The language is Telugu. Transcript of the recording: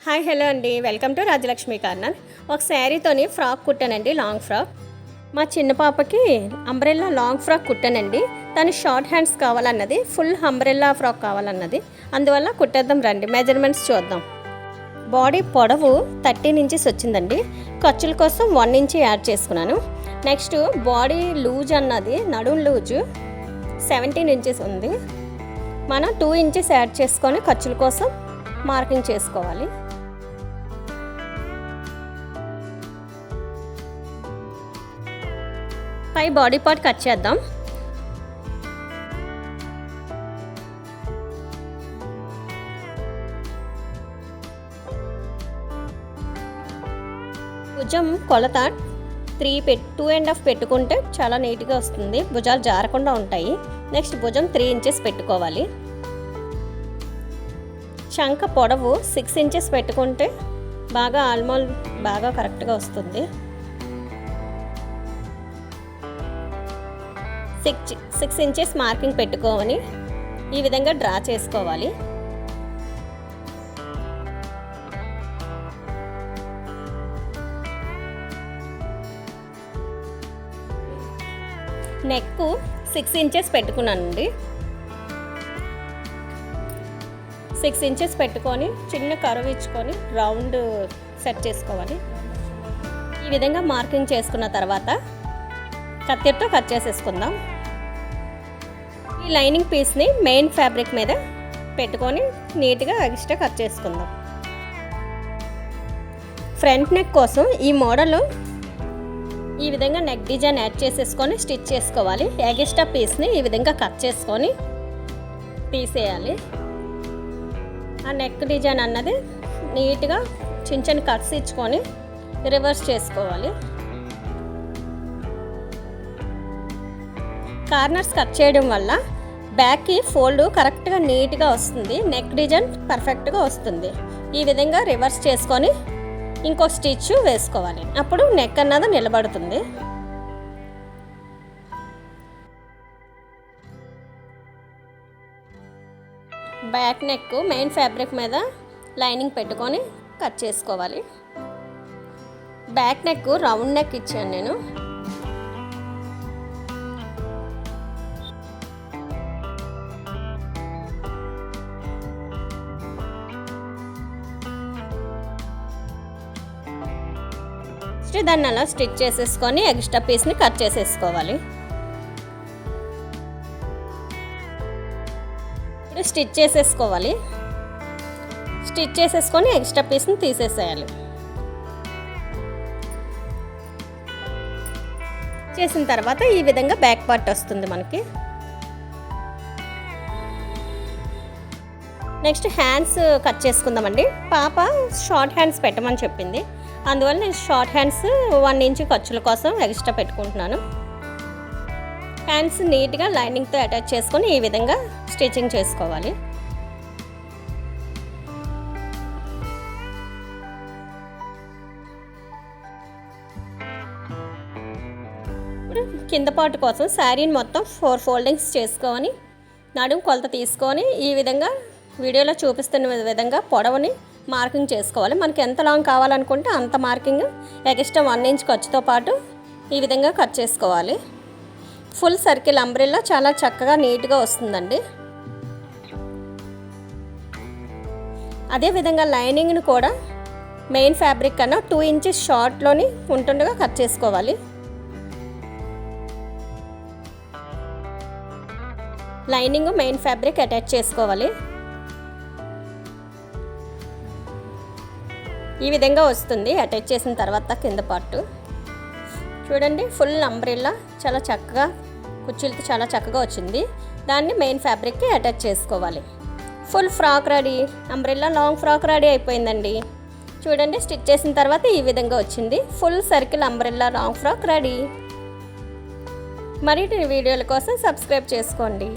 హాయ్ హలో అండి, వెల్కమ్ టు రాజలక్ష్మి కార్నర్. ఒక శారీతోని ఫ్రాక్ కుట్టానండి, లాంగ్ ఫ్రాక్. మా చిన్న పాపకి అంబ్రెల్లా లాంగ్ ఫ్రాక్ కుట్టానండి. తను షార్ట్ హ్యాండ్స్ కావాలన్నది, ఫుల్ అంబ్రెల్లా ఫ్రాక్ కావాలన్నది. అందువల్ల కుట్టేద్దాం రండి, మెజర్మెంట్స్ చూద్దాం. బాడీ పొడవు 13 ఇంచెస్ వచ్చిందండి. ఖర్చుల కోసం 1 ఇంచ్ యాడ్ చేసుకున్నాను. నెక్స్ట్ బాడీ లూజ్ అన్నది, నడుం లూజు 17 ఇంచెస్ ఉంది. మనం 2 ఇంచెస్ యాడ్ చేసుకొని ఖర్చుల కోసం మార్కింగ్ చేసుకోవాలి. పై బాడీ పార్ట్ కట్ చేద్దాం. భుజం కొలత 2.5 పెట్టుకుంటే చాలా నీట్గా వస్తుంది, భుజాలు జారకుండా ఉంటాయి. నెక్స్ట్ భుజం 3 ఇంచెస్ పెట్టుకోవాలి. చంక పొడవు 6 ఇంచెస్ పెట్టుకుంటే బాగా కరెక్ట్గా వస్తుంది. 6 ఇంచెస్ మార్కింగ్ పెట్టుకొని ఈ విధంగా డ్రా చేసుకోవాలి. నెక్ 6 ఇంచెస్ పెట్టుకున్నానండి. 6 ఇంచెస్ పెట్టుకొని చిన్న కర్వ్ ఇచ్చుకొని రౌండ్ సెట్ చేసుకోవాలి. ఈ విధంగా మార్కింగ్ చేసుకున్న తర్వాత కత్తెరతో కట్ చేసేసుకుందాం. ఈ లైనింగ్ పీస్ని మెయిన్ ఫ్యాబ్రిక్ మీద పెట్టుకొని నీట్గా ఎక్స్ట్రా కట్ చేసుకుందాం. ఫ్రంట్ నెక్ కోసం ఈ మోడల్ ఈ విధంగా నెక్ డిజైన్ యాడ్ చేసేసుకొని స్టిచ్ చేసుకోవాలి. ఎక్స్ట్రా పీస్ని ఈ విధంగా కట్ చేసుకొని తీసేయాలి. ఆ నెక్ డిజైన్ అన్నది నీట్గా చిన్న కట్స్ ఇచ్చుకొని రివర్స్ చేసుకోవాలి. కార్నర్స్ కట్ చేయడం వల్ల బ్యాక్కి ఫోల్డ్ కరెక్ట్గా నీట్గా వస్తుంది, నెక్ డిజైన్ పర్ఫెక్ట్గా వస్తుంది. ఈ విధంగా రివర్స్ చేసుకొని ఇంకో స్టిచ్ వేసుకోవాలి, అప్పుడు నెక్ అన్నది నిలబడుతుంది. బ్యాక్ నెక్ మెయిన్ ఫ్యాబ్రిక్ మీద లైనింగ్ పెట్టుకొని కట్ చేసుకోవాలి. బ్యాక్ నెక్ రౌండ్ నెక్ ఇచ్చాను నేను. దాన్ని అలా స్టిచ్ చేసేసుకొని ఎక్స్ట్రా పీస్ని కట్ చేసేసుకోవాలి. ఇప్పుడు స్టిచ్ చేసేసుకొని ఎక్స్ట్రా పీస్ని తీసేసేయాలి. చేసిన తర్వాత ఈ విధంగా బ్యాక్ పార్ట్ వస్తుంది మనకి. నెక్స్ట్ హ్యాండ్స్ కట్ చేసుకుందామండి. పాప షార్ట్ హ్యాండ్స్ పెట్టమని చెప్పింది, అందువల్ల నేను షార్ట్ హ్యాండ్స్ 1 ఇంచ్ ఖర్చుల కోసం ఎక్స్ట్రా పెట్టుకుంటున్నాను. హ్యాండ్స్ నీట్గా లైనింగ్తో అటాచ్ చేసుకొని ఈ విధంగా స్టిచ్చింగ్ చేసుకోవాలి. ఇప్పుడు కింద పార్ట్ కోసం శారీని మొత్తం 4 ఫోల్డింగ్స్ చేసుకొని నడుము కొలత తీసుకొని ఈ విధంగా వీడియోలో చూపిస్తున్న విధంగా పొడవుని మార్కింగ్ చేసుకోవాలి. మనకి ఎంత లాంగ్ కావాలనుకుంటే అంత మార్కింగ్ ఎక్స్ట్రా 1 ఇంచ్ ఖర్చుతో పాటు ఈ విధంగా కట్ చేసుకోవాలి. ఫుల్ సర్కిల్ అంబ్రెల్లా చాలా చక్కగా నీట్గా వస్తుందండి. అదేవిధంగా లైనింగ్ని కూడా మెయిన్ ఫ్యాబ్రిక్ కన్నా 2 ఇంచెస్ షార్ట్లోని ఉంటుండగా కట్ చేసుకోవాలి. లైనింగ్ మెయిన్ ఫ్యాబ్రిక్ అటాచ్ చేసుకోవాలి. ఈ విధంగా వస్తుంది. అటాచ్ చేసిన తర్వాత కింద పార్ట్ చూడండి, ఫుల్ అంబ్రెల్లా చాలా చక్కగా కుర్చీలతో చాలా చక్కగా వచ్చింది. దాన్ని మెయిన్ ఫ్యాబ్రిక్కి అటాచ్ చేసుకోవాలి. Full frock ready, umbrella long frock ready అయిపోయిందండి. చూడండి, స్టిచ్ చేసిన తర్వాత ఈ విధంగా వచ్చింది. Full circle umbrella long frock ready. మరిన్ని వీడియోల కోసం సబ్స్క్రైబ్ చేసుకోండి.